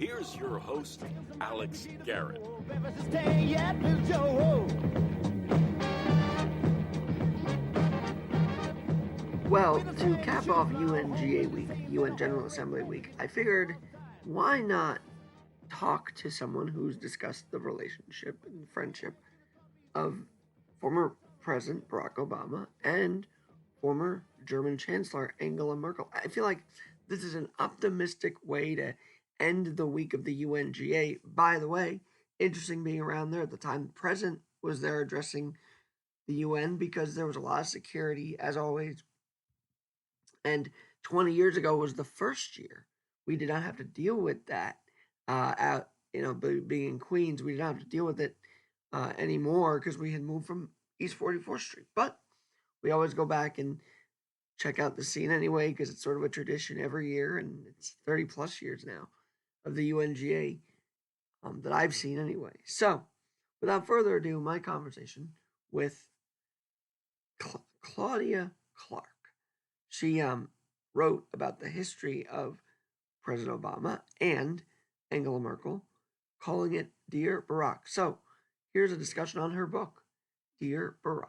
here's your host, Alex Garrett. Well, to cap off UNGA week, UN General Assembly week, I figured why not talk to someone who's discussed the relationship and friendship of former President Barack Obama and former German Chancellor Angela Merkel. I feel like this is an optimistic way to end the week of the UNGA. By the way, interesting being around there at the time the president was there addressing the UN because there was a lot of security, as always. And 20 years ago was the first year we did not have to deal with that. Being in Queens, we didn't have to deal with it anymore because we had moved from East 44th Street. But we always go back and check out the scene anyway because it's sort of a tradition every year, and it's 30 plus years now of the UNGA that I've seen anyway. So, without further ado, my conversation with Claudia Clark. She wrote about the history of President Obama and Angela Merkel, calling it Dear Barack. So, here's a discussion on her book, Dear Barack.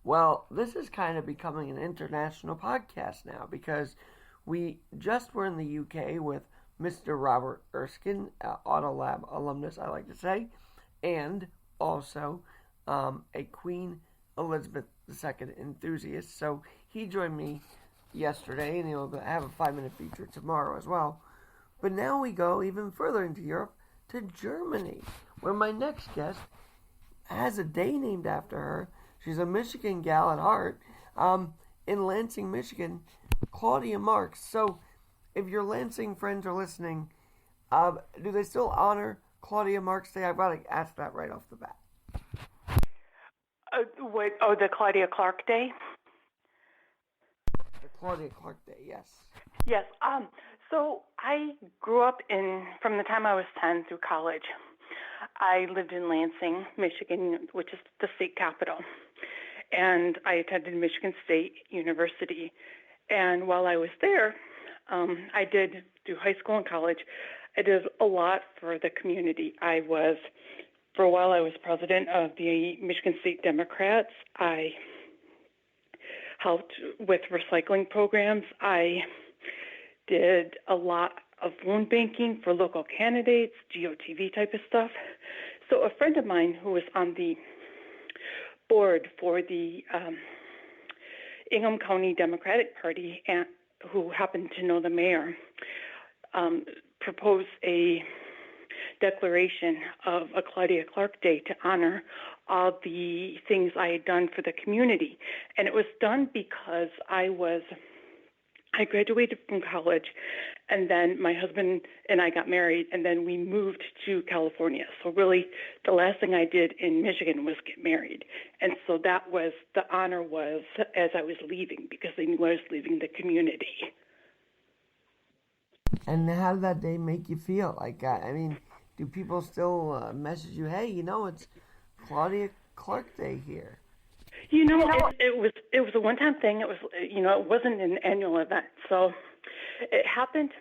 Well, this is kind of becoming an international podcast now because we just were in the UK with Mr. Robert Erskine, Autolab alumnus, I like to say, and also a Queen Elizabeth II enthusiast. So he joined me yesterday, and he'll have a 5-minute feature tomorrow as well. But now we go even further into Europe to Germany, where my next guest has a day named after her. She's a Michigan gal at heart. In Lansing, Michigan, Claudia Marks. So, if your Lansing friends are listening, do they still honor Claudia Marks Day? I've got to ask that right off the bat. The Claudia Clark Day? The Claudia Clark Day, yes. Yes. So I grew up from the time I was 10 through college. I lived in Lansing, Michigan, which is the state capital. And I attended Michigan State University. And while I was there, I did do high school and college. I did a lot for the community. For a while, I was president of the Michigan State Democrats. I helped with recycling programs. I did a lot of phone banking for local candidates, GOTV type of stuff. So a friend of mine who was on the board for the Ingham County Democratic Party, and who happened to know the mayor, proposed a declaration of a Claudia Clark Day to honor all the things I had done for the community. And it was done because I graduated from college, and then my husband and I got married, and then we moved to California. So really, the last thing I did in Michigan was get married. And so the honor was as I was leaving, because they knew I was leaving the community. And how did that day make you feel? Do people still message you, hey, it's Claudia Clark Day here? It was a one-time thing. It was, it wasn't an annual event. So it happened,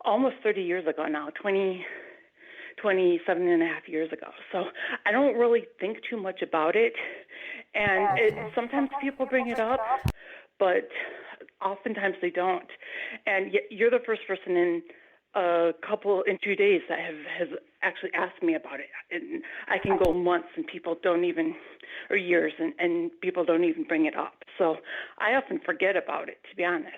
almost 30 years ago now, 27 and a half years ago. So I don't really think too much about it. And sometimes people bring it up, but oftentimes they don't. And you're the first person in 2 days that has actually asked me about it. And I can go months and people don't even, or years, and people don't even bring it up. So I often forget about it, to be honest.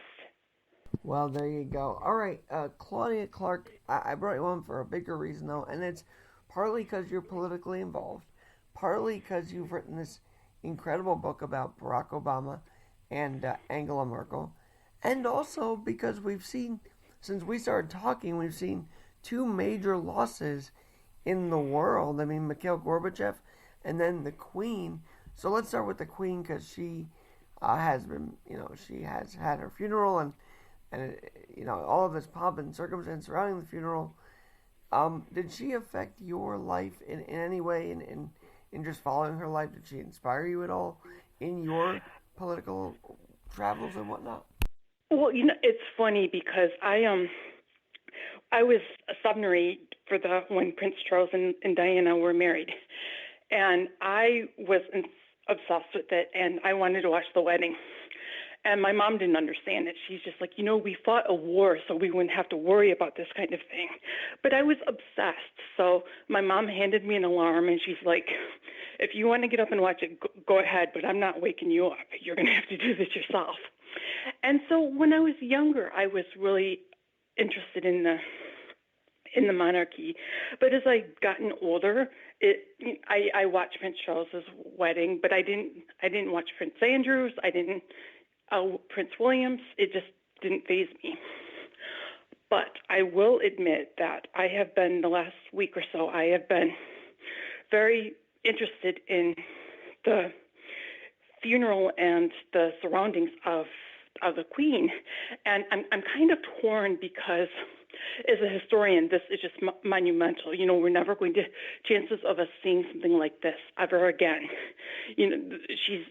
Well, there you go. All right, Claudia Clark, I brought you on for a bigger reason, though, and it's partly because you're politically involved, partly because you've written this incredible book about Barack Obama and Angela Merkel, and also because we've seen, since we started talking, we've seen two major losses in the world. I mean, Mikhail Gorbachev and then the Queen. So let's start with the Queen, because she has been, she has had her funeral and all of this pomp and circumstance surrounding the funeral. Did she affect your life in any way in just following her life? Did she inspire you at all in your political travels and whatnot? Well, it's funny because I was 7 or 8 when Prince Charles and Diana were married, and I was obsessed with it, and I wanted to watch the wedding. And my mom didn't understand it. She's just like, we fought a war so we wouldn't have to worry about this kind of thing. But I was obsessed. So my mom handed me an alarm, and she's like, if you want to get up and watch it, go ahead, but I'm not waking you up. You're going to have to do this yourself. And so when I was younger, I was really interested in the monarchy. But as I gotten older, I watched Prince Charles's wedding, but I didn't watch Prince Andrew's. I didn't Prince William's. It just didn't faze me. But I will admit that I have been, the last week or so, I have been very interested in the funeral and the surroundings of the Queen. And I'm kind of torn because as a historian, this is just monumental. We're never going to, chances of us seeing something like this ever again. She's,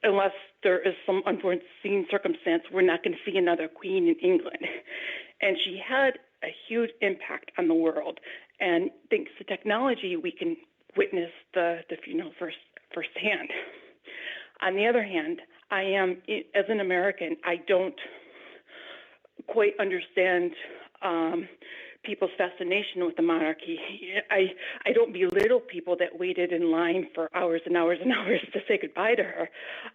unless there is some unforeseen circumstance, we're not going to see another queen in England. And she had a huge impact on the world. And thanks to technology, we can witness the funeral firsthand. On the other hand, I am, as an American, I don't quite understand people's fascination with the monarchy. I don't belittle people that waited in line for hours and hours and hours to say goodbye to her.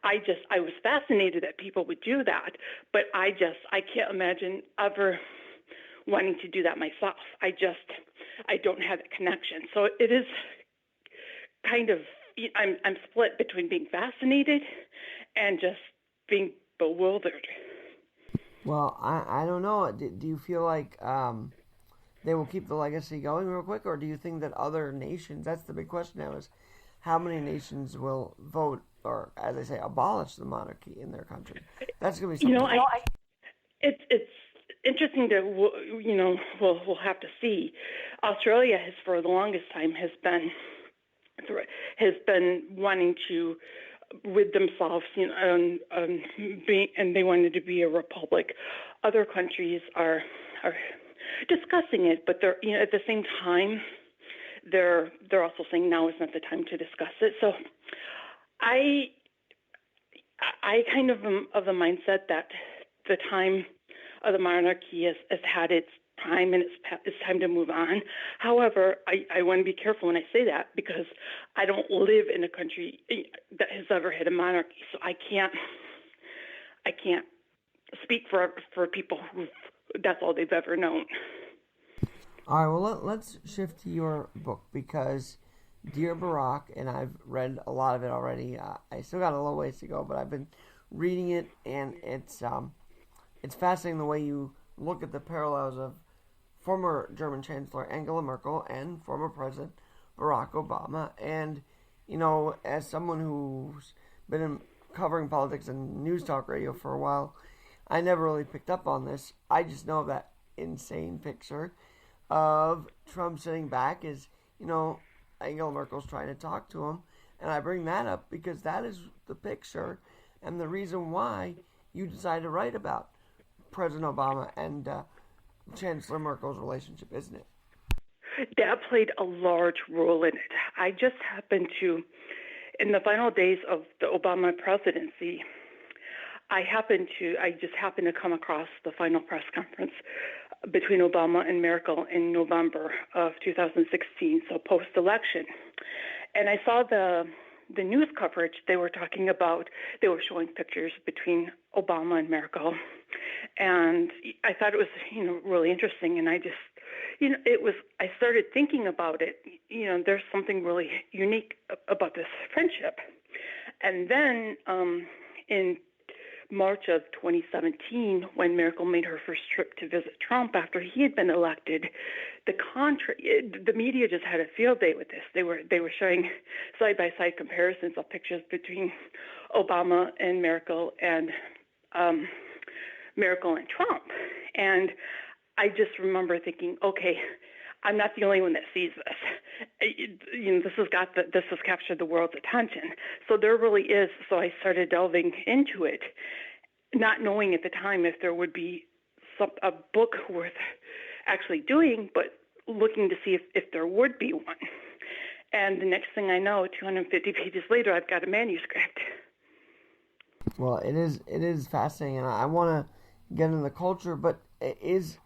I was fascinated that people would do that, but I can't imagine ever wanting to do that myself. I don't have that connection. So it is kind of, I'm split between being fascinated and just being bewildered. Well, I don't know. Do you feel like they will keep the legacy going real quick, or do you think that other nations, that's the big question now, is how many nations will vote or, as I say, abolish the monarchy in their country? That's going to be something. It's interesting to, we'll have to see. Australia has, for the longest time, has been wanting to rid themselves, and they wanted to be a republic. Other countries are discussing it, but they're, at the same time, they're also saying now is not the time to discuss it. So I kind of am of the mindset that the time of the monarchy has had its time, and it's time to move on. However, I want to be careful when I say that, because I don't live in a country that has ever had a monarchy, so I can't speak for people who that's all they've ever known. All right, well, let's shift to your book, because Dear Barack, and I've read a lot of it already. I still got a little ways to go, but I've been reading it, and it's fascinating the way you look at the parallels of former German Chancellor Angela Merkel and former President Barack Obama. And, as someone who's been covering politics and news talk radio for a while, I never really picked up on this. I just know that insane picture of Trump sitting back as, Angela Merkel's trying to talk to him. And I bring that up because that is the picture and the reason why you decided to write about President Obama and Chancellor Merkel's relationship, isn't it? That played a large role in it. I just happened to, in the final days of the Obama presidency, I just happened to come across the final press conference between Obama and Merkel in November of 2016, so post-election. And I saw the news coverage. They were showing pictures between Obama and Merkel. And I thought it was, really interesting. And I just, I started thinking about it. There's something really unique about this friendship. And then in March of 2017, when Merkel made her first trip to visit Trump after he had been elected, the media just had a field day with this. They were showing side-by-side comparisons of pictures between Obama and Merkel and Trump. And I just remember thinking, okay, I'm not the only one that sees this. This has captured the world's attention. So there really is. So I started delving into it, not knowing at the time if there would be a book worth actually doing, but looking to see if there would be one. And the next thing I know, 250 pages later, I've got a manuscript. Well, it is fascinating, and I want to get into the culture, but is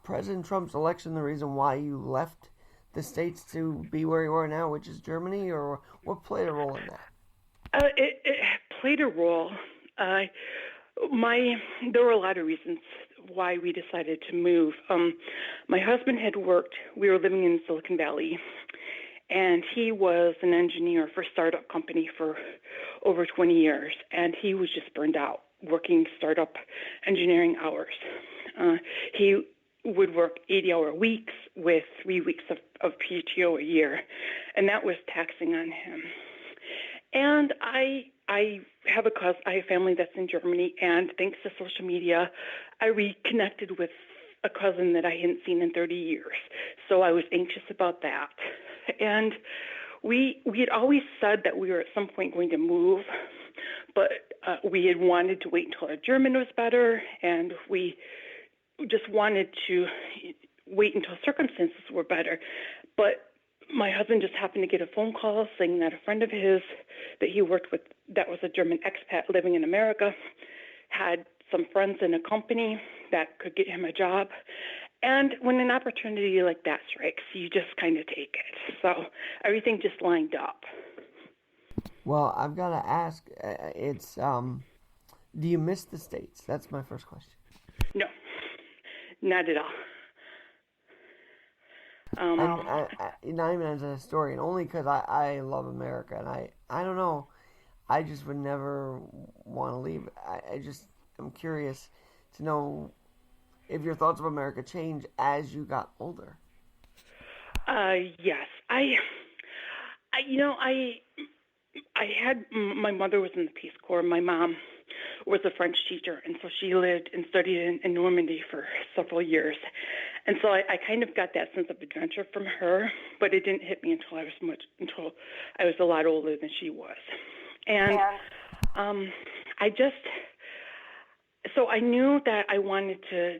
President Trump's election the reason why you left the States to be where you are now, which is Germany, or what played a role in that? It played a role. There were a lot of reasons why we decided to move. My husband had worked, we were living in Silicon Valley, and he was an engineer for a startup company for over 20 years, and he was just burned out working startup engineering hours. He would work 80-hour weeks with 3 weeks of PTO a year, and that was taxing on him. And I have a family that's in Germany, and thanks to social media, I reconnected with a cousin that I hadn't seen in 30 years. So I was anxious about that. And we had always said that we were at some point going to move, but we had wanted to wait until our German was better, and we just wanted to wait until circumstances were better. But my husband just happened to get a phone call saying that a friend of his that he worked with that was a German expat living in America had some friends in a company that could get him a job. And when an opportunity like that strikes, you just kind of take it. So everything just lined up. Well, I've got to ask, do you miss the States? That's my first question. No, not at all. Not even as a historian, only because I love America, and I don't know, I just would never want to leave. I'm curious to know if your thoughts of America changed as you got older. Yes, my mother was in the Peace Corps. My mom was a French teacher, and so she lived and studied in Normandy for several years. And so I kind of got that sense of adventure from her, but it didn't hit me until I was a lot older than she was. And so I knew that I wanted to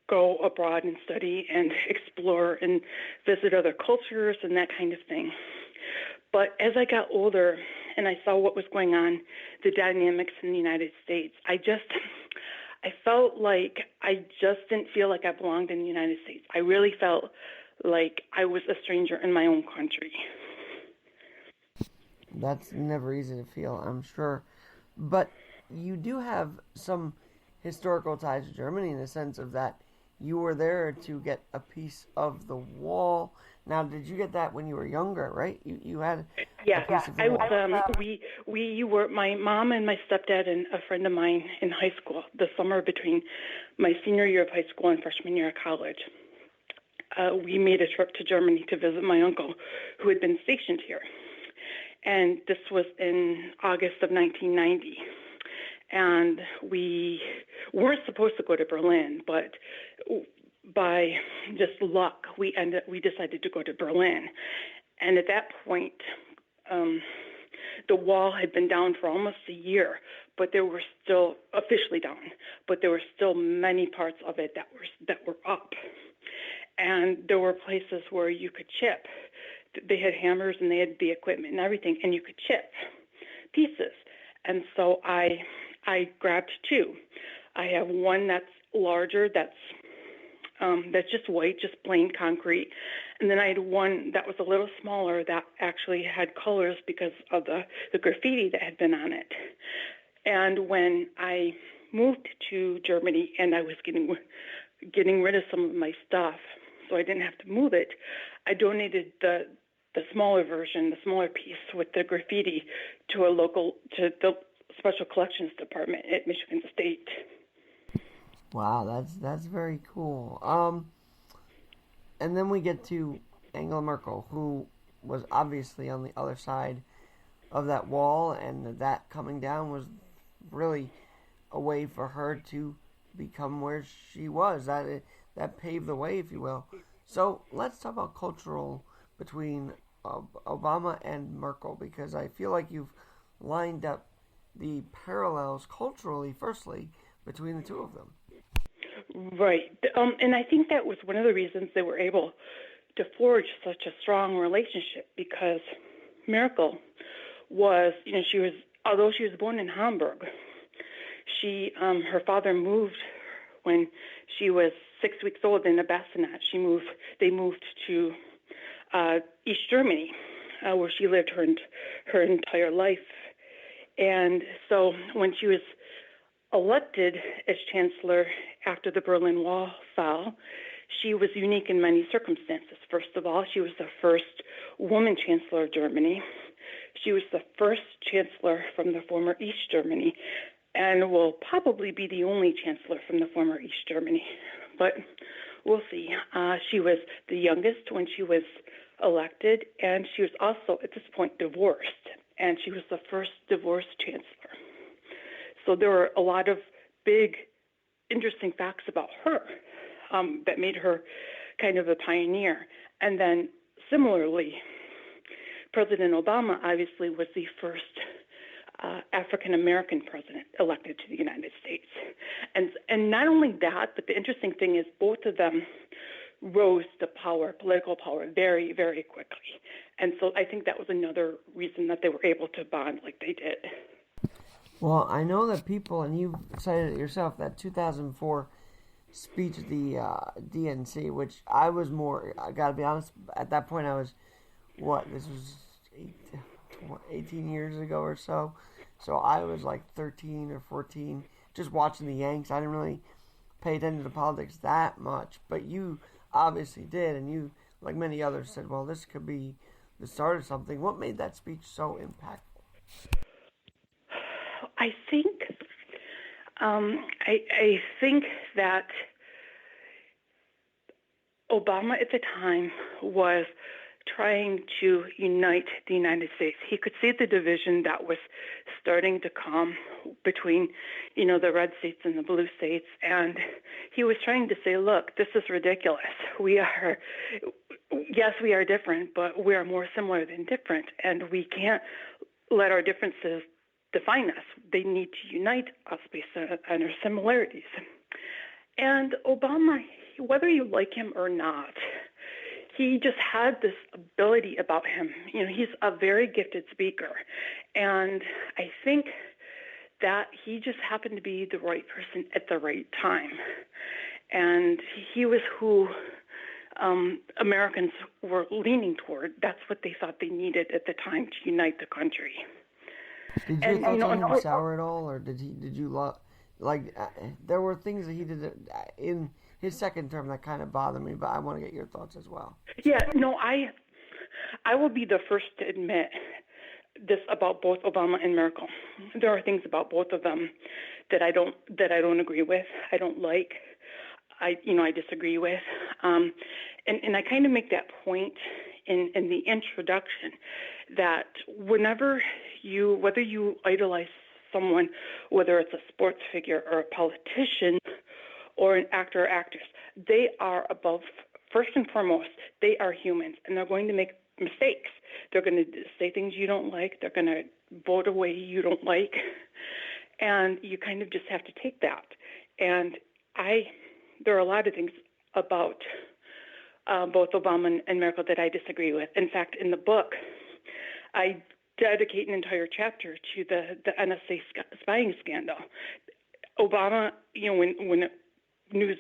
go abroad and study and explore and visit other cultures and that kind of thing. But as I got older and I saw what was going on, the dynamics in the United States, I felt like I just didn't feel like I belonged in the United States. I really felt like I was a stranger in my own country. That's never easy to feel, I'm sure. But you do have some historical ties to Germany in the sense of that you were there to get a piece of the wall. Now, did you get that when you were younger, right? You had a piece of the wall. We were, my mom and my stepdad and a friend of mine in high school, the summer between my senior year of high school and freshman year of college. We made a trip to Germany to visit my uncle who had been stationed here. And this was in August of 1990. And we weren't supposed to go to Berlin, but by just luck, we decided to go to Berlin. And at that point, the wall had been down for almost a year, but there were still officially down, but there were still many parts of it that were up. And there were places where you could chip. They had hammers and they had the equipment and everything, and you could chip pieces. And so I grabbed two. I have one that's larger, that's just white, just plain concrete. And then I had one that was a little smaller that actually had colors because of the graffiti that had been on it. And when I moved to Germany and I was getting rid of some of my stuff so I didn't have to move it, I donated the smaller version, the smaller piece with the graffiti to the Special Collections Department at Michigan State. Wow, that's very cool. And then we get to Angela Merkel, who was obviously on the other side of that wall, and that coming down was really a way for her to become where she was. That paved the way, if you will. So let's talk about cultural between Obama and Merkel, because I feel like you've lined up the parallels culturally, firstly, between the two of them. Right. And I think that was one of the reasons they were able to forge such a strong relationship, because Merkel was, although she was born in Hamburg, her father moved when she was 6 weeks old in a bassinet. They moved to East Germany, where she lived her entire life. And so when she was elected as chancellor after the Berlin Wall fell, she was unique in many circumstances. First of all, she was the first woman chancellor of Germany. She was the first chancellor from the former East Germany, and will probably be the only chancellor from the former East Germany. But we'll see. She was the youngest when she was elected, and she was also, at this point, divorced, and she was the first divorced chancellor. So there were a lot of big, interesting facts about her that made her kind of a pioneer. And then similarly, President Obama obviously was the first African-American president elected to the United States. And not only that, but the interesting thing is both of them rose to power, political power, very, very quickly. And so I think that was another reason that they were able to bond like they did. Well, I know that people, and you cited it yourself, that 2004 speech at the DNC, which I was more, I gotta be honest, at that point I was, this was 18 years ago or so. So I was like 13 or 14, just watching the Yanks. I didn't really pay attention to politics that much, but you obviously did, and you, like many others, said, well, this could be the start of something. What made that speech so impactful? I think that Obama at the time was trying to unite the United States. He could see the division that was starting to come between, the red states and the blue states, and he was trying to say, look, this is ridiculous. Yes, we are different, but we are more similar than different, and we can't let our differences define us. They need to unite us based on our similarities. And Obama, whether you like him or not, he just had this ability about him. He's a very gifted speaker. And I think that he just happened to be the right person at the right time. And he was who Americans were leaning toward. That's what they thought they needed at the time to unite the country. Did your thoughts on him sour at all, or did you there were things that he did in his second term that kind of bothered me, but I want to get your thoughts as well. Yeah, no, I will be the first to admit this about both Obama and Merkel. There are things about both of them that I don't agree with. I don't like. I disagree with. And I kind of make that point in the introduction that whether you idolize someone, whether it's a sports figure or a politician or an actor or actress, they are above, first and foremost, they are humans, and they're going to make mistakes. They're going to say things you don't like. They're going to vote a way you don't like. And you kind of just have to take that. And there are a lot of things about both Obama and Merkel that I disagree with. In fact, in the book, I dedicate an entire chapter to the NSA spying scandal. Obama, when news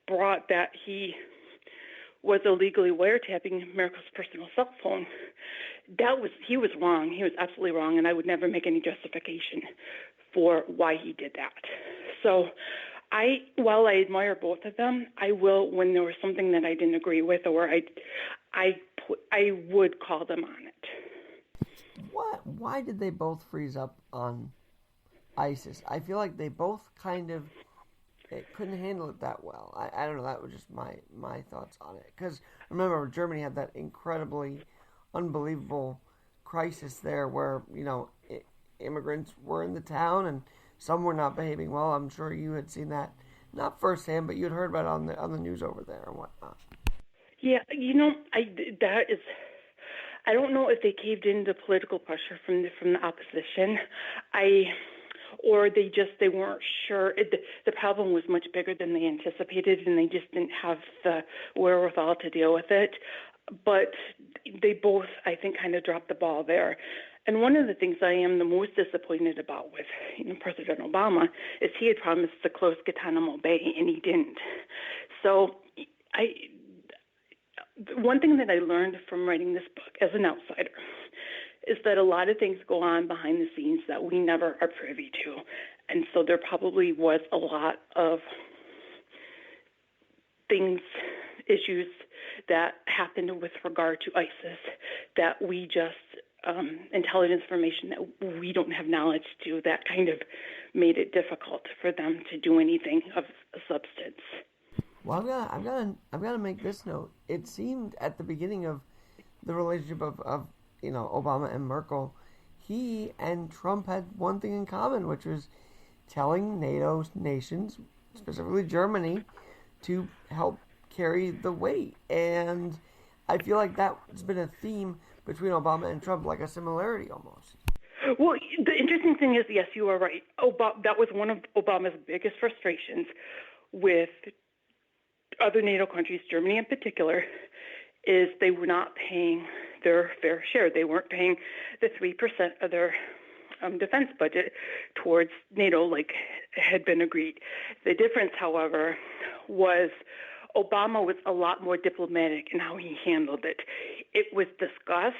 brought that he was illegally wiretapping Merkel's personal cell phone, he was wrong. He was absolutely wrong, and I would never make any justification for why he did that. So while I admire both of them, I will, when there was something that I didn't agree with, or I would call them on it. Why did they both freeze up on ISIS? I feel like they both kind of couldn't handle it that well. I don't know. That was just my thoughts on it. Because remember, Germany had that incredibly, unbelievable crisis there where, immigrants were in the town and some were not behaving well. I'm sure you had seen that, not firsthand, but you had heard about it on the news over there and whatnot. Yeah, I don't know if they caved into political pressure from the opposition. or they weren't sure. The problem was much bigger than they anticipated, and they just didn't have the wherewithal to deal with it. But they both, I think, kind of dropped the ball there. And one of the things I am the most disappointed about with President Obama is he had promised to close Guantanamo Bay, and he didn't. So one thing that I learned from writing this book as an outsider is that a lot of things go on behind the scenes that we never are privy to. And so there probably was a lot of issues that happened with regard to ISIS that we just, intelligence information that we don't have knowledge to, that kind of made it difficult for them to do anything of substance. Well, I've got to make this note. It seemed at the beginning of the relationship of Obama and Merkel, he and Trump had one thing in common, which was telling NATO nations, specifically Germany, to help carry the weight. And I feel like that's been a theme between Obama and Trump, like a similarity almost. Well, the interesting thing is, yes, you are right. That was one of Obama's biggest frustrations with other NATO countries, Germany in particular, is they were not paying their fair share. They weren't paying the 3% of their defense budget towards NATO like had been agreed. The difference, however, was Obama was a lot more diplomatic in how he handled it. It was discussed.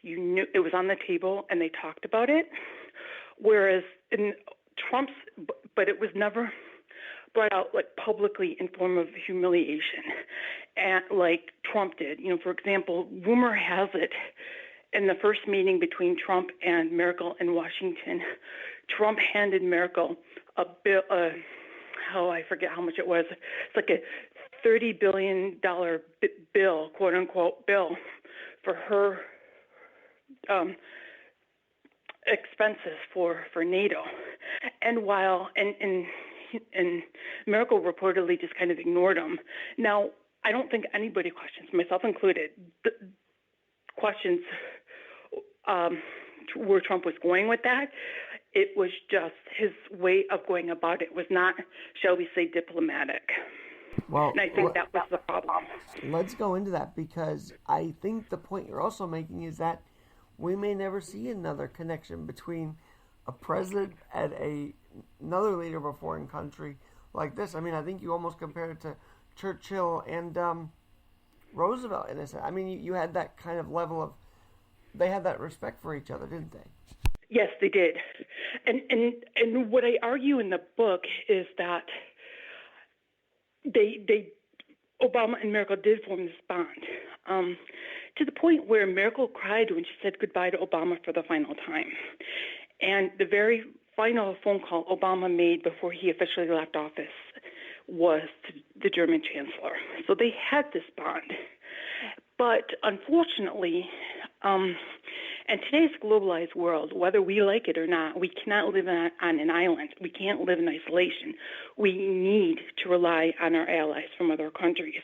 You knew it was on the table, and they talked about it. Whereas in Trump's, but it was never brought out like publicly in form of humiliation, and like Trump did. For example, rumor has it in the first meeting between Trump and Merkel in Washington, Trump handed Merkel a bill. I forget how much it was. It's like a $30 billion bill, quote unquote bill, for her expenses for NATO. And while and Merkel reportedly just kind of ignored him. Now, I don't think anybody questions, myself included, questions where Trump was going with that. It was just his way of going about it was not, shall we say, diplomatic. Well, and I think that was the problem. Let's go into that, because I think the point you're also making is that we may never see another connection between a president and another leader of a foreign country like this. I mean, I think you almost compared it to Churchill and Roosevelt in a sense. I mean, you had that kind of level of, they had that respect for each other, didn't they? Yes, they did. And what I argue in the book is that Obama and Merkel did form this bond, to the point where Merkel cried when she said goodbye to Obama for the final time. And the very final phone call Obama made before he officially left office was to the German chancellor. So they had this bond. But unfortunately, in today's globalized world, whether we like it or not, we cannot live on an island. We can't live in isolation. We need to rely on our allies from other countries.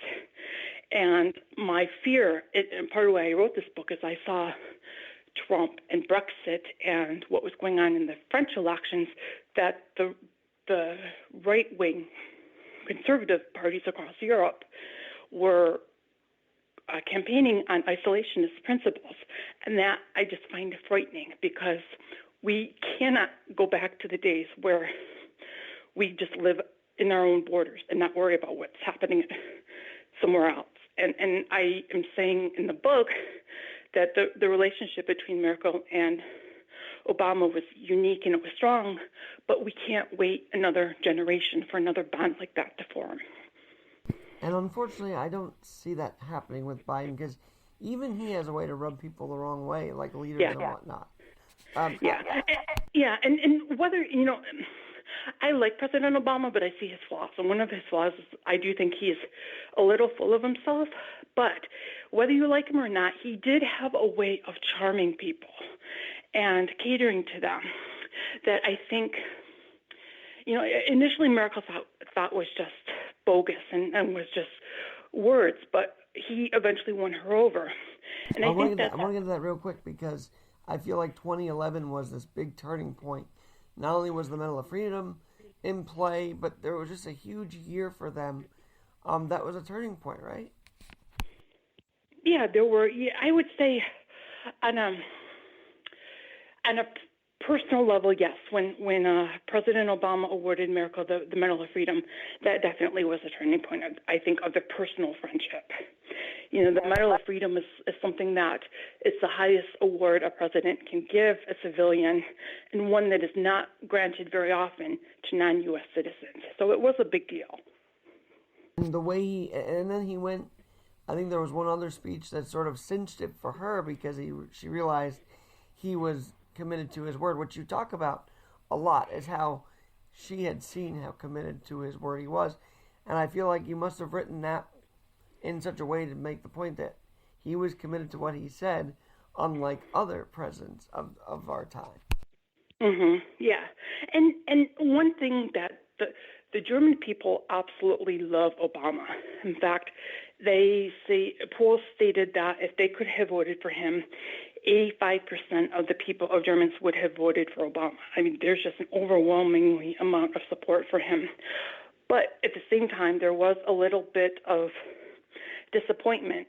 And my fear, and part of why I wrote this book, is I saw Trump and Brexit and what was going on in the French elections, that the right-wing conservative parties across Europe were campaigning on isolationist principles. And that I just find frightening, because we cannot go back to the days where we just live in our own borders and not worry about what's happening somewhere else. And I am saying in the book that the relationship between Merkel and Obama was unique and it was strong, but we can't wait another generation for another bond like that to form. And unfortunately, I don't see that happening with Biden, because even he has a way to rub people the wrong way, like leaders and whatnot. And whether, I like President Obama, but I see his flaws. And one of his flaws is I do think he's a little full of himself. But whether you like him or not, he did have a way of charming people and catering to them that I think, initially Merkel thought was just bogus and was just words, but he eventually won her over. And I want to get into that real quick, because I feel like 2011 was this big turning point not only was the Medal of Freedom in play, but there was just a huge year for them. That was a turning point, right? Yeah, there were. Yeah, I would say on a personal level, yes. When President Obama awarded Merkel the Medal of Freedom, that definitely was a turning point, I think, of the personal friendship. You know, the Medal of Freedom is something that it's the highest award a president can give a civilian, and one that is not granted very often to non-U.S. citizens. So it was a big deal. And the way and then he went, I think there was one other speech that sort of cinched it for her because she realized he was committed to his word. What you talk about a lot is how she had seen how committed to his word he was. And I feel like you must have written that in such a way to make the point that he was committed to what he said, unlike other presidents of our time. Yeah, and one thing that the German people absolutely love Obama. In fact, they say polls stated that if they could have voted for him, 85% of the people of Germans would have voted for Obama. I mean, there's just an overwhelming amount of support for him. But at the same time, there was a little bit of disappointment,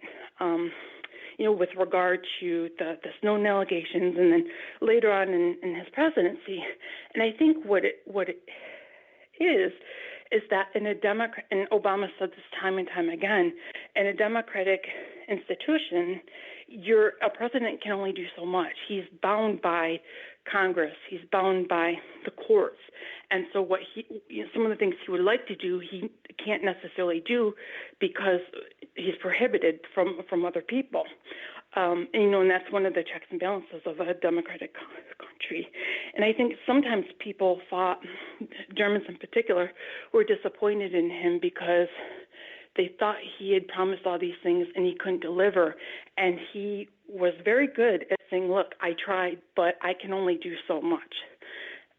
with regard to the Snowden allegations, and then later on in his presidency. And I think what it is that in a Democrat, and Obama said this time and time again, in a democratic institution, a president can only do so much. He's bound by Congress. He's bound by the courts. And so some of the things he would like to do, he can't necessarily do because he's prohibited from other people. And that's one of the checks and balances of a democratic country. And I think sometimes people thought, Germans in particular, were disappointed in him because they thought he had promised all these things and he couldn't deliver. And he was very good at saying, look, I tried, but I can only do so much.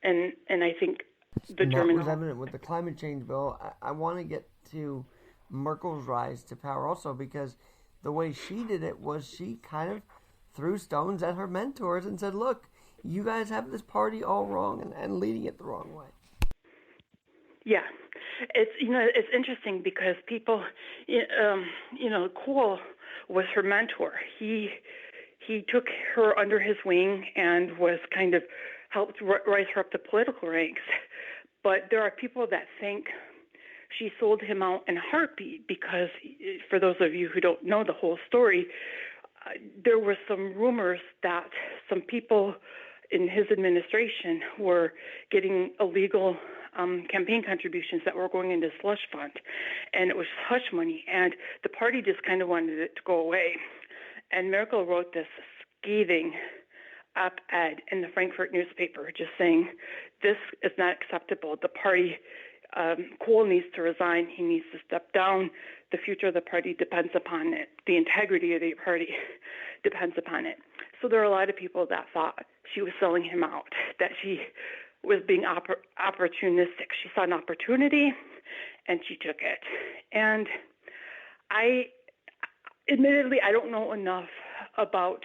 And I think the Germans... That was evident with the climate change bill. I want to get to Merkel's rise to power also, because the way she did it was she kind of threw stones at her mentors and said, look, you guys have this party all wrong and leading it the wrong way. Yeah. It's interesting because people, Kohl was her mentor. He took her under his wing and was kind of helped rise her up the political ranks. But there are people that think she sold him out in a heartbeat because, for those of you who don't know the whole story, there were some rumors that some people in his administration were getting illegal campaign contributions that were going into slush fund, and it was hush money, and the party just kind of wanted it to go away. And Merkel wrote this scathing op-ed in the Frankfurt newspaper just saying, this is not acceptable. The party, Kohl needs to resign. He needs to step down. The future of the party depends upon it. The integrity of the party depends upon it. So there are a lot of people that thought she was selling him out, that she was being opportunistic. She saw an opportunity, and she took it. And admittedly, I don't know enough about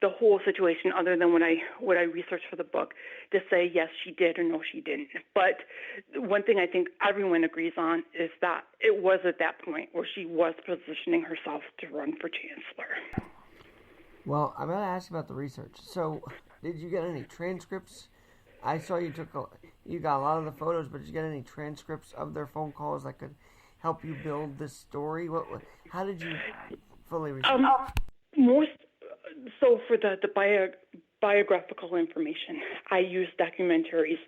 the whole situation other than what I researched for the book to say yes, she did, or no, she didn't. But one thing I think everyone agrees on is that it was at that point where she was positioning herself to run for chancellor. Well, I'm going to ask about the research. So, did you get any transcripts? I saw you got a lot of the photos, but did you get any transcripts of their phone calls that could help you build this story? How did you fully research? So for the biographical information, I used documentaries.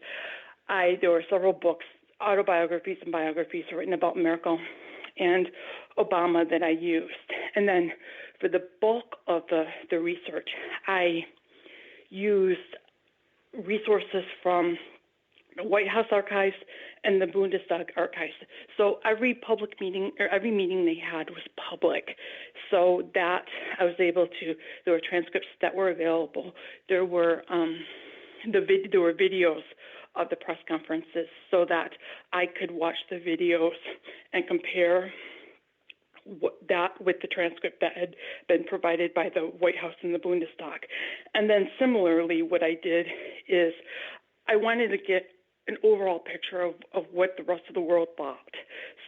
There were several books, autobiographies and biographies written about Merkel and Obama that I used. And then for the bulk of the research, I used resources from the White House archives and the Bundestag archives. So every public meeting, or every meeting they had, was public, so that I was able to. There were transcripts that were available. There were there were videos of the press conferences, so that I could watch the videos and compare that with the transcript that had been provided by the White House and the Bundestag. And then similarly, what I did is I wanted to get an overall picture of what the rest of the world thought.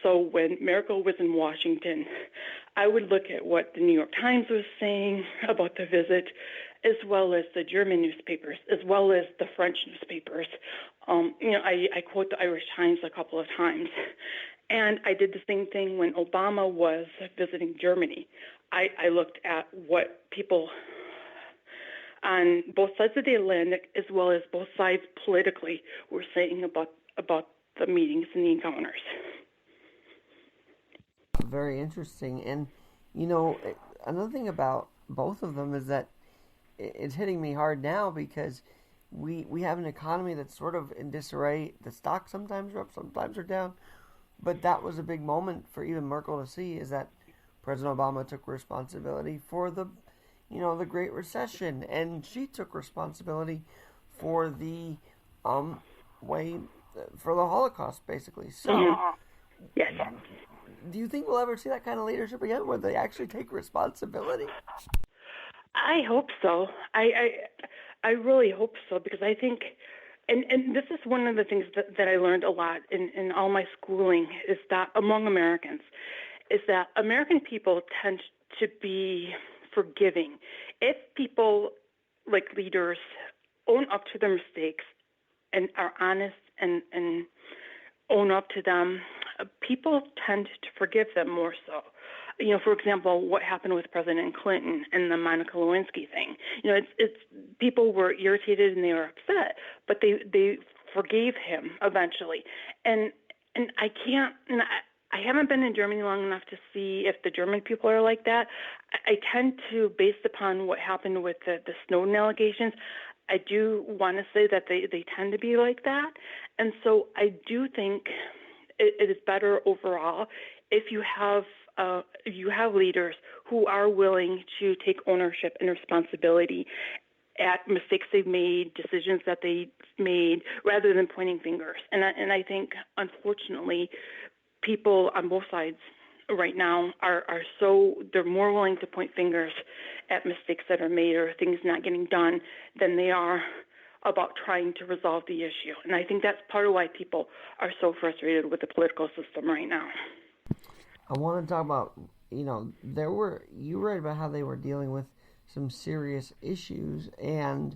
So when Merkel was in Washington, I would look at what the New York Times was saying about the visit, as well as the German newspapers, as well as the French newspapers. I quote the Irish Times a couple of times. And I did the same thing when Obama was visiting Germany. I looked at what people on both sides of the Atlantic, as well as both sides politically, were saying about the meetings and the encounters. Very interesting. And, another thing about both of them is that it's hitting me hard now because we have an economy that's sort of in disarray. The stocks sometimes are up, sometimes are down. But that was a big moment for even Merkel to see, is that President Obama took responsibility for the Great Recession, and she took responsibility for the for the Holocaust, basically. So, yes. Do you think we'll ever see that kind of leadership again, where they actually take responsibility? I hope so. I really hope so, because I think, and this is one of the things that I learned a lot in all my schooling, is that among Americans, is that American people tend to be forgiving. If people, like leaders, own up to their mistakes and are honest and own up to them, people tend to forgive them more so. For example, what happened with President Clinton and the Monica Lewinsky thing. It's people were irritated and they were upset, but they forgave him eventually. And I haven't been in Germany long enough to see if the German people are like that. I tend to, based upon what happened with the Snowden allegations, I do want to say that they tend to be like that. And so I do think it is better overall if you have leaders who are willing to take ownership and responsibility at mistakes they've made, decisions that they made, rather than pointing fingers. And I think, unfortunately, people on both sides right now they're more willing to point fingers at mistakes that are made or things not getting done than they are about trying to resolve the issue. And I think that's part of why people are so frustrated with the political system right now. I want to talk about, you read about how they were dealing with some serious issues, and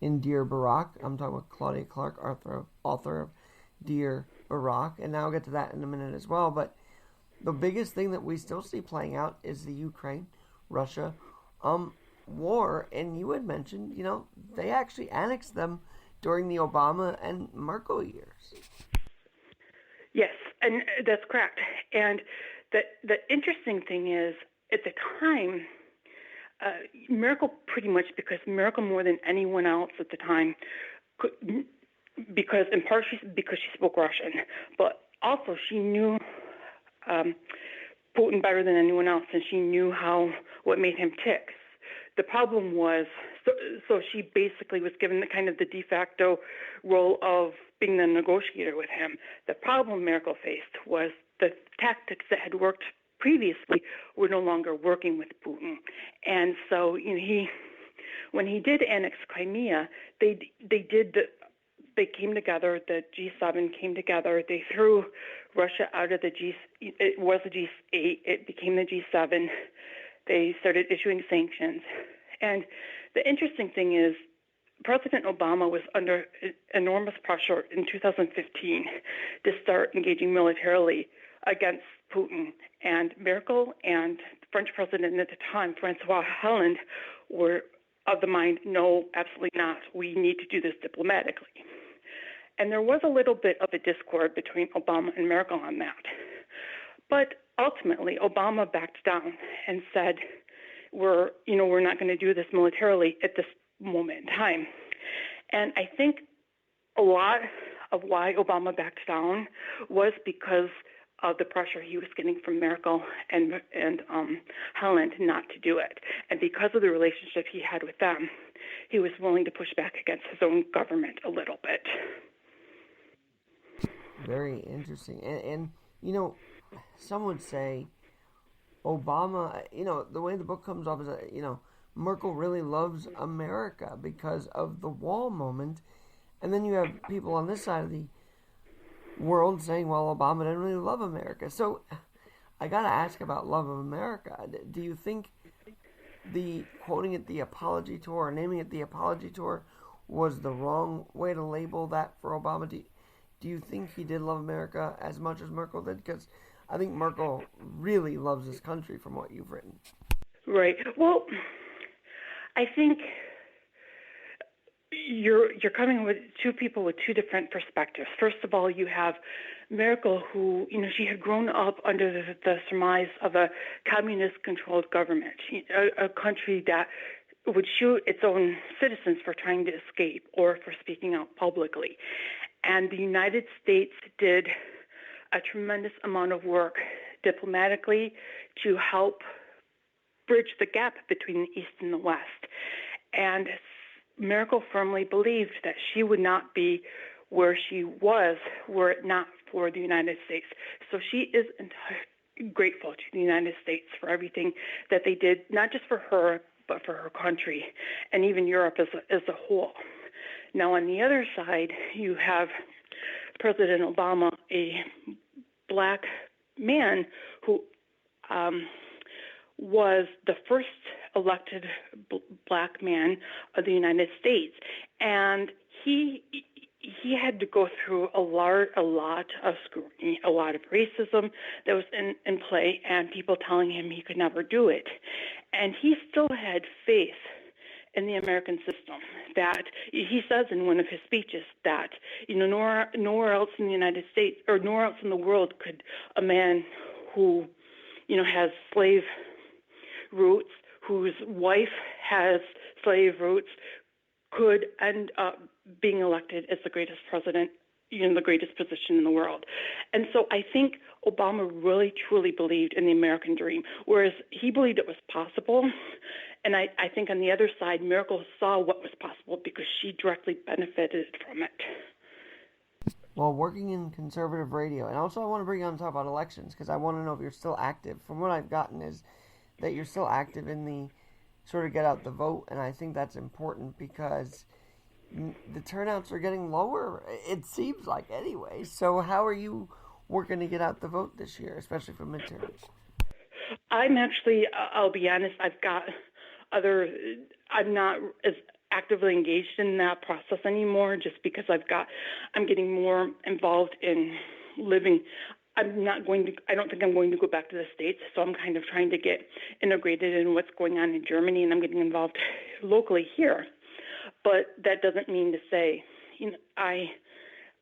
in Dear Barack, I'm talking about Claudia Clark, author of Dear Barack, and now I'll get to that in a minute as well, but the biggest thing that we still see playing out is the Ukraine-Russia war, and you had mentioned, they actually annexed them during the Obama and Merkel years. Yes, and that's correct. And the interesting thing is, at the time, Merkel pretty much, because Merkel more than anyone else at the time, because in part because she spoke Russian, but also she knew Putin better than anyone else, and she knew what made him tick. The problem was, so she basically was given the de facto role of being the negotiator with him. The problem Merkel faced was the tactics that had worked previously were no longer working with Putin. And so when he did annex Crimea, they came together, the G7 came together, they threw Russia out of it was the G8, it became the G7, they started issuing sanctions. And the interesting thing is, President Obama was under enormous pressure in 2015 to start engaging militarily against Putin. And Merkel and the French president at the time, Francois Hollande, were of the mind, no, absolutely not. We need to do this diplomatically. And there was a little bit of a discord between Obama and Merkel on that. But ultimately, Obama backed down and said, we're not going to do this militarily at this moment in time. And I think a lot of why Obama backed down was because of the pressure he was getting from Merkel and Hollande not to do it. And because of the relationship he had with them, he was willing to push back against his own government a little bit. Very interesting. And some would say Obama, the way the book comes off is that, Merkel really loves America because of the wall moment. And then you have people on this side of the world saying, well, Obama didn't really love America. So I got to ask about love of America. Do you think quoting it the apology tour or naming it the apology tour was the wrong way to label that for Obama? Do you think he did love America as much as Merkel did? Because I think Merkel really loves this country from what you've written. Right. Well, I think you're coming with two people with two different perspectives. First of all, you have Merkel, who, she had grown up under the surmise of a communist-controlled government, a country that would shoot its own citizens for trying to escape or for speaking out publicly. And the United States did a tremendous amount of work diplomatically to help bridge the gap between the East and the West. And Merkel firmly believed that she would not be where she was were it not for the United States. So she is grateful to the United States for everything that they did, not just for her, but for her country and even Europe as a whole. Now, on the other side, you have President Obama, a black man who was the first elected black man of the United States, and he had to go through a lot of scrutiny, a lot of racism that was in play, and people telling him he could never do it. And he still had faith in the American system. That he says in one of his speeches that nowhere else in the United States or nowhere else in the world could a man who has slave roots, whose wife has slave roots, could end up being elected as the greatest president, the greatest position in the world. And so I think Obama really, truly believed in the American dream, whereas he believed it was possible. And I think on the other side, Merkel saw what was possible because she directly benefited from it. Well, working in conservative radio, and also I want to bring you on to talk about elections because I want to know if you're still active. From what I've gotten is that you're still active in the sort of get out the vote, and I think that's important because the turnouts are getting lower, it seems like anyway. So how are you working to get out the vote this year, especially for midterms? I'm actually, I'll be honest, I'm not as actively engaged in that process anymore just because I'm getting more involved in living. I don't think I'm going to go back to the States, so I'm kind of trying to get integrated in what's going on in Germany, and I'm getting involved locally here. But that doesn't mean to say,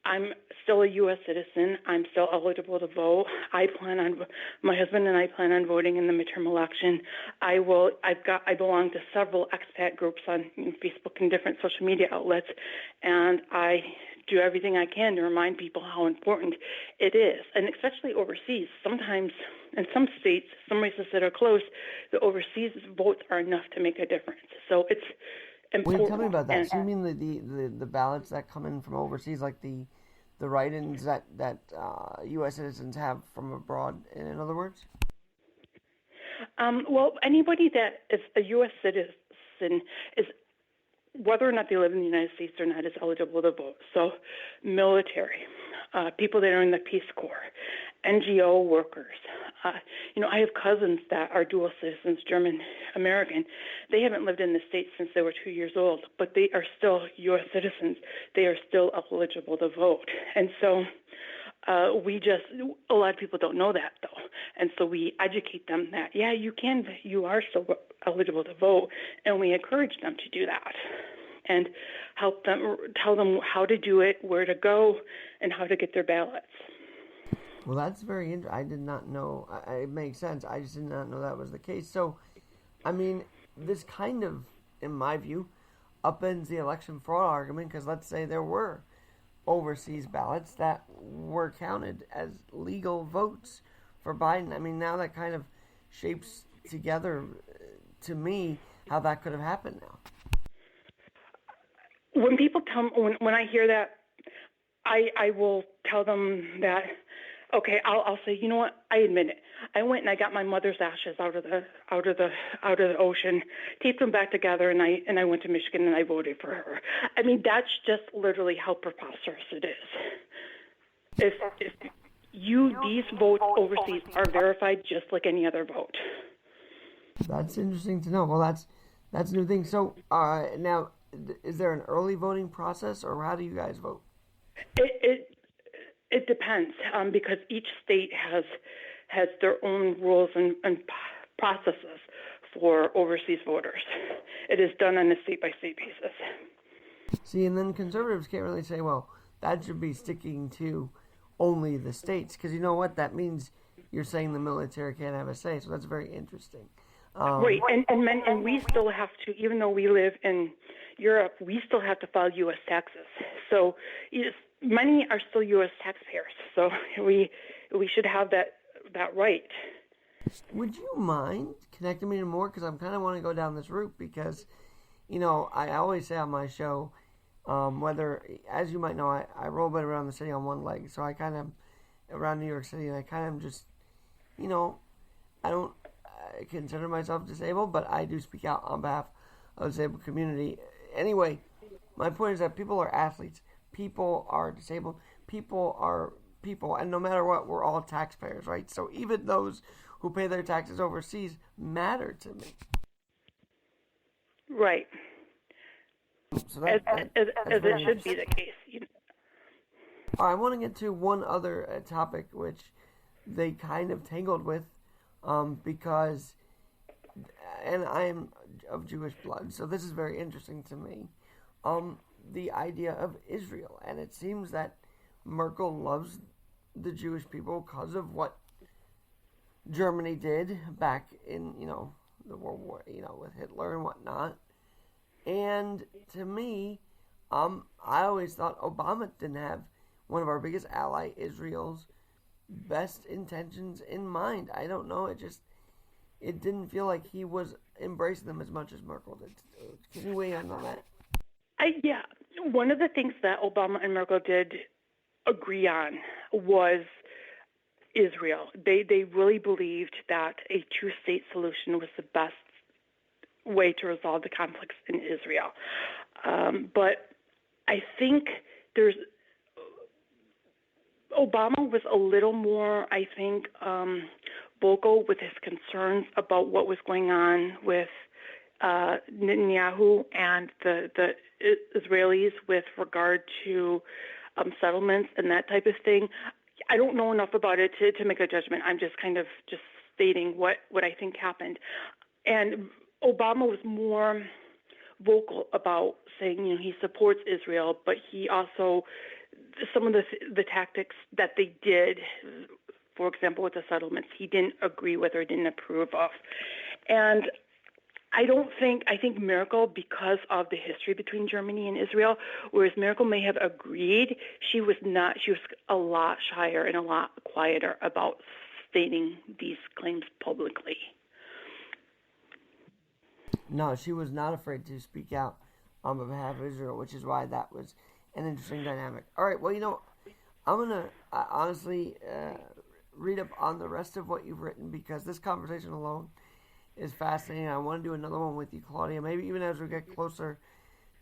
I'm still a U.S. citizen. I'm still eligible to vote. My husband and I plan on voting in the midterm election. I belong to several expat groups on Facebook and different social media outlets, and I do everything I can to remind people how important it is, and especially overseas. Sometimes in some states, some races that are close, the overseas votes are enough to make a difference. So it's important. Wait, tell me about that. So you mean the ballots that come in from overseas, like the write-ins that U.S. citizens have from abroad, in other words? Well, anybody that is a U.S. citizen is, whether or not they live in the United States or not, is eligible to vote. So military, people that are in the Peace Corps, NGO workers. I have cousins that are dual citizens, German, American. They haven't lived in the States since they were 2 years old, but they are still U.S. citizens. They are still eligible to vote. And so a lot of people don't know that, though. And so we educate them that, yeah, you are still eligible to vote, and we encourage them to do that and help them, tell them how to do it, where to go, and how to get their ballots. Well, that's very interesting. I did not know. It makes sense. I just did not know that was the case. So, I mean, this kind of, in my view, upends the election fraud argument because let's say there were overseas ballots that were counted as legal votes for Biden. I mean, now that kind of shapes together, to me, how that could have happened now. When people tell me, when I hear that, I will tell them that, okay, I'll say, you know what, I admit it. I went and I got my mother's ashes out of the ocean, taped them back together, and I went to Michigan and I voted for her. I mean, that's just literally how preposterous it is. If these votes overseas are verified just like any other vote. That's interesting to know. Well, that's a new thing. So now, is there an early voting process, or how do you guys vote? It depends because each state has their own rules and processes for overseas voters. It is done on a state-by-state basis. See, and then conservatives can't really say, well, that should be sticking to only the states, because you know what? That means you're saying the military can't have a say, so that's very interesting. Right, and we still have to, even though we live in Europe, we still have to file U.S. taxes. So many are still U.S. taxpayers, so we should have that right. Would you mind connecting me to more? Because I'm kind of want to go down this route because, you know, I always say on my show, whether, as you might know, I roll bit around the city on one leg, so I kind of, around New York City, and I kind of just, you know, I don't consider myself disabled, but I do speak out on behalf of the disabled community. Anyway, my point is that people are athletes, people are disabled, people are people, and no matter what, we're all taxpayers, right? So even those who pay their taxes overseas matter to me. Right. So as it should be the case. I want to get to one other topic, which they kind of tangled with, because, and I am of Jewish blood, so this is very interesting to me, the idea of Israel. And it seems that Merkel loves the Jewish people because of what Germany did back in, you know, the World War, you know, with Hitler and whatnot. And to me, I always thought Obama didn't have one of our biggest ally, Israel's best intentions in mind. I don't know. It didn't feel like he was embracing them as much as Merkel did. Can you weigh in on that? Yeah. One of the things that Obama and Merkel did agree on was Israel. They really believed that a two-state solution was the best way to resolve the conflicts in Israel. But I think Obama was a little more, I think, vocal with his concerns about what was going on with Netanyahu and the Israelis with regard to settlements and that type of thing. I don't know enough about it to make a judgment. I'm just kind of just stating what I think happened. And Obama was more vocal about saying, you know, he supports Israel, but he also, some of the tactics that they did, for example, with the settlements, he didn't agree with or didn't approve of. And I think Merkel, because of the history between Germany and Israel, whereas Merkel may have agreed, she was a lot shyer and a lot quieter about stating these claims publicly. No, she was not afraid to speak out on behalf of Israel, which is why that was an interesting dynamic. All right, well, you know, I'm going to honestly read up on the rest of what you've written because this conversation alone is fascinating. I want to do another one with you, Claudia, maybe even as we get closer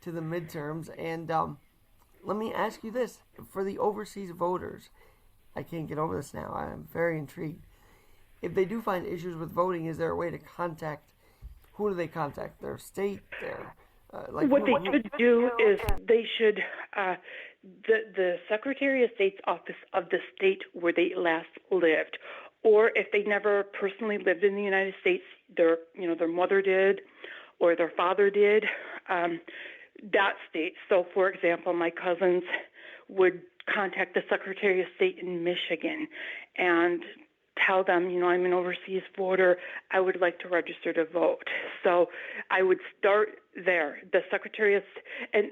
to the midterms. And let me ask you this. For the overseas voters, I can't get over this now. I'm very intrigued. If they do find issues with voting, is there a way to contact? Who do they contact? Their state? What they should do is they should, the Secretary of State's office of the state where they last lived, or if they never personally lived in the United States, their mother did, or their father did, that state. So, for example, my cousins would contact the Secretary of State in Michigan and tell them, you know, I'm an overseas voter. I would like to register to vote. So I would start there. The Secretary of, and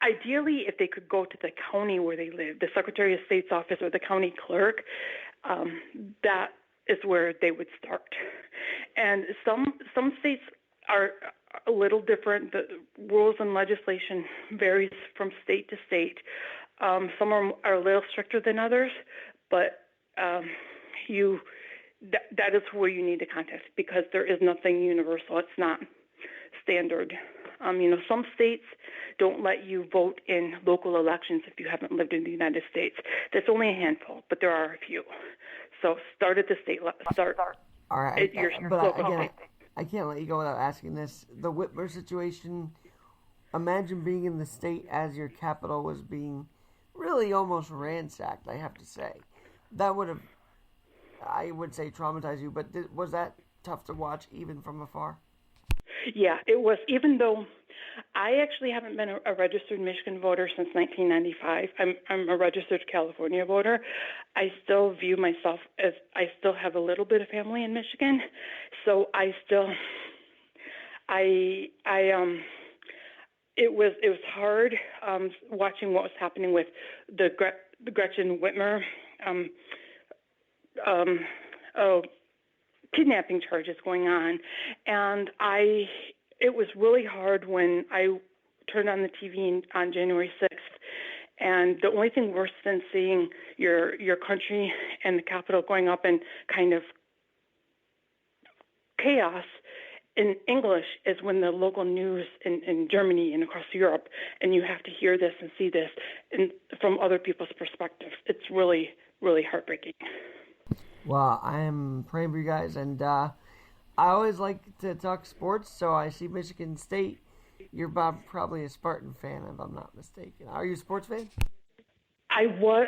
ideally, if they could go to the county where they live, the Secretary of State's office or the county clerk, that is where they would start. And some states are a little different. The rules and legislation varies from state to state. Some are a little stricter than others, but that is who you need to contact, because there is nothing universal. It's not standard. Some states don't let you vote in local elections if you haven't lived in the United States. That's only a handful, but there are a few. So start at the state level. All right, Local state. I can't let you go without asking this. The Whitmer situation, imagine being in the state as your capital was being really almost ransacked, I have to say. That would have, I would say, traumatized you, but was that tough to watch even from afar? Yeah, it was, even though I actually haven't been a registered Michigan voter since 1995. I'm a registered California voter. I still view myself as, I still have a little bit of family in Michigan, so it was hard watching what was happening with the Gretchen Whitmer kidnapping charges going on, and it was really hard when I turned on the TV on January 6th, and the only thing worse than seeing your country and the Capitol going up in kind of chaos in English is when the local news in Germany and across Europe, and you have to hear this and see this from other people's perspectives. It's really, really heartbreaking. Well, I am praying for you guys, and I always like to talk sports, so I see Michigan State. You're probably a Spartan fan, if I'm not mistaken. Are you a sports fan? I was,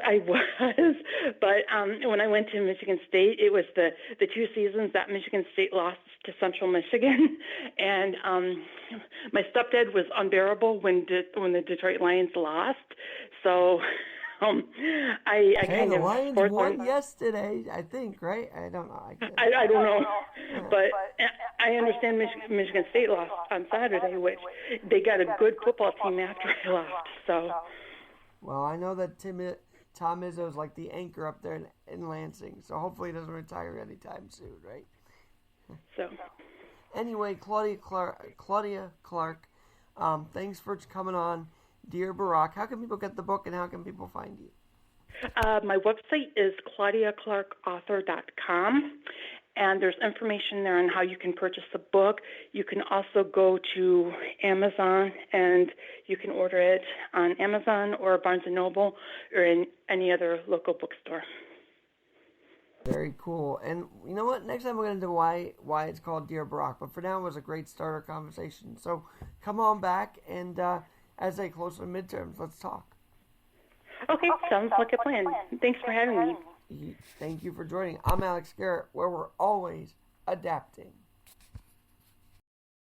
but when I went to Michigan State, it was the 2 seasons that Michigan State lost to Central Michigan, and my stepdad was unbearable when the Detroit Lions lost. So I kind the of Lions won yesterday, I think, right? I don't know. I don't know, but I understand Michigan State lost on Saturday, which they got a good football team after I left. So. Well, I know that Tom Izzo is like the anchor up there in Lansing, so hopefully he doesn't retire anytime soon, right? So. Anyway, Claudia Clark, thanks for coming on. Dear Barack, how can people get the book and how can people find you? My website is claudiaclarkauthor.com, and there's information there on how you can purchase the book. You can also go to Amazon, and you can order it on Amazon or Barnes & Noble or in any other local bookstore. Very cool. And you know what? Next time we're going to do why it's called Dear Barack. But for now, it was a great starter conversation. So come on back, and as they close to the midterms, let's talk. Okay, sounds like a plan. Thanks for having me. Thank you for joining. I'm Alex Garrett, where we're always adapting.